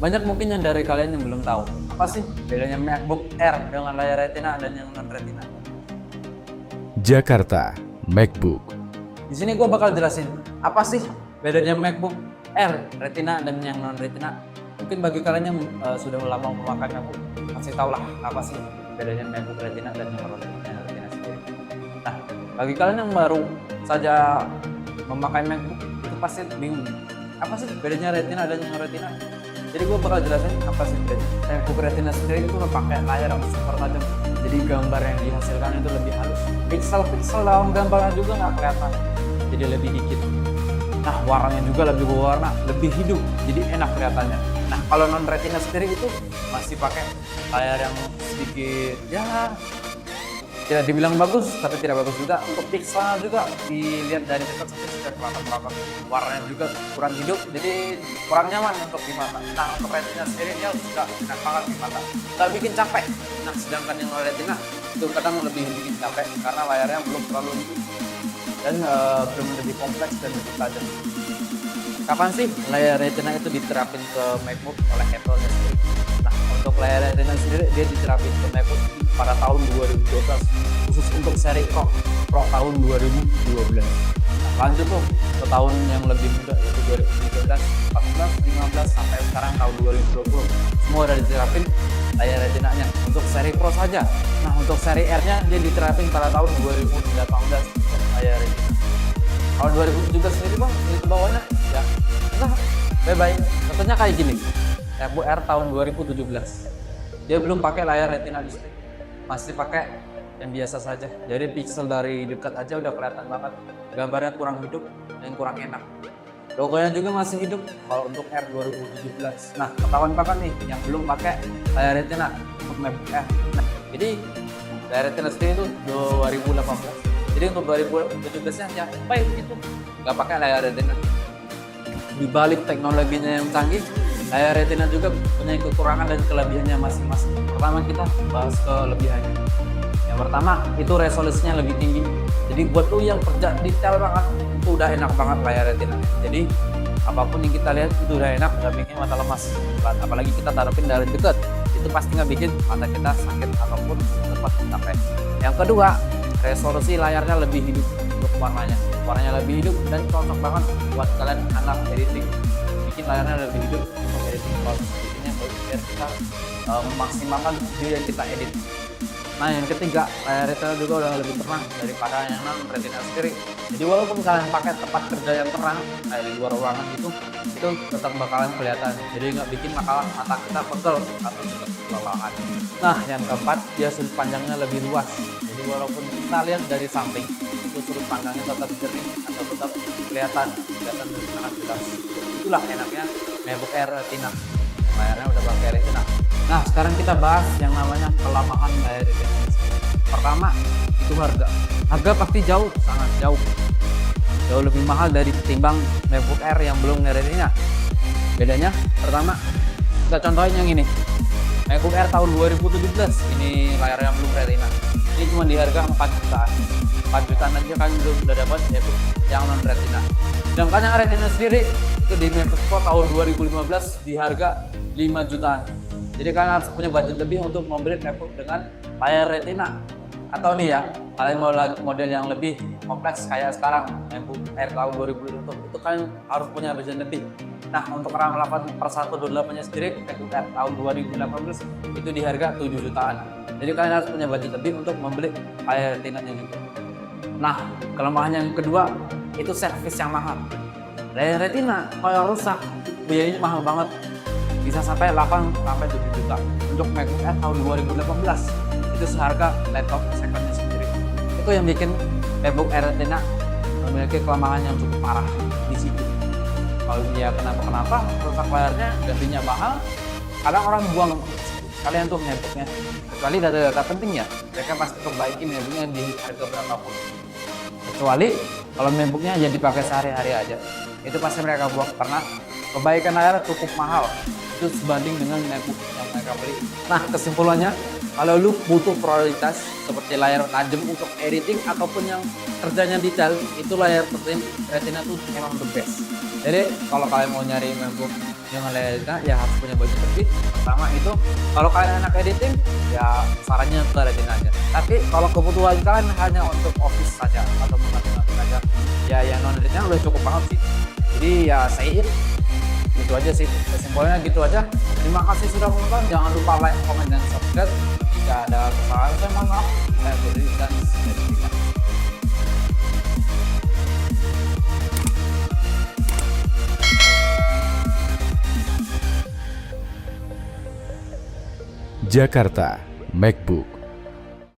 Banyak mungkin yang dari kalian yang belum tahu apa sih bedanya MacBook Air dengan layar Retina dan yang non Retina. Jakarta, MacBook. Di sini gue bakal jelasin apa sih bedanya MacBook Air Retina dan yang non Retina. Mungkin bagi kalian yang sudah lama memakai MacBook pasti tahu lah apa sih bedanya MacBook Retina dan yang non Retina sendiri. Nah, bagi kalian yang baru saja memakai MacBook itu pasti bingung apa sih bedanya Retina dan yang Retina. Jadi gue bakal jelasin apa sih bedanya. MacBook Retina sendiri itu pakai layar yang super tajam, jadi gambar yang dihasilkan itu lebih halus. Pixel dalam gambarnya juga nggak kelihatan, jadi lebih dikit. Nah, warnanya juga lebih berwarna, lebih hidup, jadi enak kelihatannya. Nah, kalau non Retina sendiri itu masih pakai layar yang sedikit ya tidak dibilang bagus, tapi tidak bagus juga. Untuk pixel juga dilihat dari dekat saja sudah kelihatan. Warnanya juga kurang hidup, jadi kurang nyaman untuk di mata. Nah, untuk Retina sendiri dia sudah enak banget di mata, nggak bikin capek. Nah, sedangkan yang Retina itu kadang lebih bikin capek karena layarnya belum terlalu hidup dan belum lebih kompleks dan lebih tajam. Kapan sih layar Retina itu diterapin ke MacBook oleh Apple-nya sendiri? Nah, untuk layar Retina sendiri dia diterapin ke MacBook pada tahun 2012, khusus untuk seri Pro tahun 2012. Nah, lanjut tuh ke tahun yang lebih muda yaitu 2013, 14, 15 sampai sekarang tahun 2020. Semua udah diterapin layar Retina-nya untuk seri Pro saja. Nah, untuk seri R-nya dia diterapin pada tahun 2018 untuk layar Retina. Tahun 2017 sendiri bang, ini ke bawahnya ya. Nah, bye-bye. Contohnya kayak gini. MacBook Air tahun 2017. Dia belum pakai layar Retina display. Masih pakai yang biasa saja. Jadi pixel dari dekat aja udah kelihatan banget. Gambarnya kurang hidup dan kurang enak. Logonya juga masih hidup kalau untuk Air 2017. Nah, ketahuan kapan nih yang belum pakai layar Retina untuk MacBook Air. Nah, jadi layar Retina sendiri itu 2018. Jadi untuk 2017-nya ya baik itu nggak pakai layar Retina. Di balik teknologinya yang canggih, layar Retina juga punya kekurangan dan kelebihannya masing-masing. Pertama kita bahas kelebihannya. Yang pertama itu resolusinya lebih tinggi. Jadi buat lu yang kerja detail banget itu udah enak banget layar Retina. Jadi apapun yang kita lihat itu udah enak, nggak bikin mata lemas. Apalagi kita taruhin dari dekat, itu pasti nggak bikin mata kita sakit ataupun cepat capek. Yang kedua, resolusi layarnya lebih hidup untuk warnanya lebih hidup dan cocok banget buat kalian anak editing. Bikin layarnya lebih hidup untuk editing proses editingnya biar kita memaksimalkan video yang kita edit. Nah, yang ketiga, layar Retina juga udah lebih terang daripada yang non Retina sendiri. Jadi walaupun kalian pakai tempat kerja yang terang kayak di luar ruangan itu tetap bakalan kelihatan. Jadi nggak bikin mata kita pegel atau cepat kelelahan. Nah, yang keempat, dia sudut pandangnya lebih luas. Jadi walaupun kita lihat dari samping itu sudut pandangnya tetap jernih atau tetap kelihatan dengan sangat jelas. Itulah enaknya MacBook Air Retina. Layarnya udah pakai Retina. Nah, sekarang kita bahas yang namanya kelemahan layar Retina. Pertama, itu harga. Harga pasti sangat jauh lebih mahal dari ketimbang MacBook Air yang belum Retina. Bedanya, pertama, kita contohin yang ini. MacBook Air tahun 2017, ini layar yang belum Retina. Ini cuma di harga 4 jutaan. 4 jutaan aja kan udah dapat MacBook yang non Retina. Sedangkan yang Retina sendiri itu di MacBook Pro tahun 2015 di harga 5 jutaan. Jadi kalian harus punya budget lebih untuk membeli MacBook dengan layar Retina. Atau nih ya, kalian mau model yang lebih kompleks kayak sekarang MacBook Air tahun 2020 itu kalian harus punya budget lebih. Nah, untuk RAM 8/128-nya sendiri MacBook Air tahun 2018 itu di harga 7 jutaan. Jadi kalian harus punya budget lebih untuk membeli layar Retina-nya juga. Nah, kelemahan yang kedua itu servis yang mahal. Layar Retina kalau rusak biayanya mahal banget. Bisa sampai 8-7 juta. Untuk MacBook Air tahun 2018 itu seharga laptop second-nya sendiri. Itu yang bikin MacBook Air Retina memiliki kelemahan yang cukup parah di situ. Kalau dia kenapa rusak layarnya, gantinya mahal, kadang orang buang kalian tuh MacBooknya. Kecuali data-data penting ya, mereka pasti perbaikin MacBooknya di harga berapapun. Kecuali kalau MacBooknya jadi dipakai sehari-hari aja, itu pasti mereka buang karena perbaikan layar cukup mahal. Itu sebanding dengan MacBook yang mereka beli. Nah, kesimpulannya, kalau lu butuh prioritas seperti layar tajam untuk editing ataupun yang kerjanya detail, itu layar Retina tuh emang the best. Jadi kalau kalian mau nyari MacBook yang retina ya harus punya budget lebih. Pertama itu kalau kalian anak editing ya sarannya ke retina aja. Tapi kalau kebutuhan kalian hanya untuk office saja atau mengatur saja, ya yang non retina udah cukup banget sih. Jadi ya saya gitu aja sih, kesimpulannya gitu aja. Terima kasih sudah menonton, jangan lupa like, komen, dan subscribe. Jika ada kesalahan saya mohon maaf, saya beri dan saya Jakarta MacBook.